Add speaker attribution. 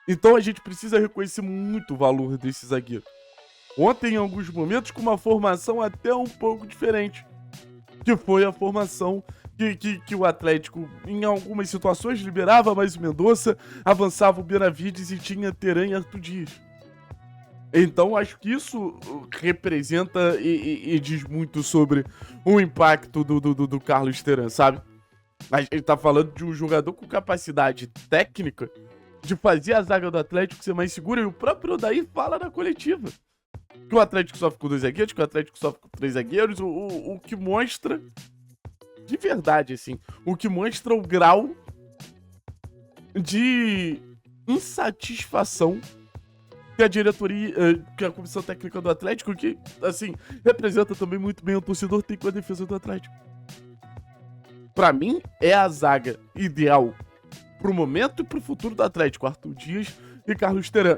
Speaker 1: Então a gente precisa reconhecer muito o valor desse zagueiro. Ontem, em alguns momentos, com uma formação até um pouco diferente, que foi a formação que o Atlético, em algumas situações, liberava mais o Mendonça, avançava o Benavides e tinha Teran e Arthur Dias. Então, acho que isso representa e diz muito sobre o impacto do Carlos Teran, sabe? A gente tá falando de um jogador com capacidade técnica de fazer a zaga do Atlético ser mais segura, e o próprio Odair fala na coletiva que o Atlético sofre com 2 zagueiros, que o Atlético sofre com 3 zagueiros, o que mostra, de verdade, assim, o que mostra o grau de insatisfação que a diretoria, que a comissão técnica do Atlético, que, assim, representa também muito bem o torcedor, tem com a defesa do Atlético. Pra mim, é a zaga ideal pro momento e pro futuro do Atlético, Arthur Dias e Carlos Teran.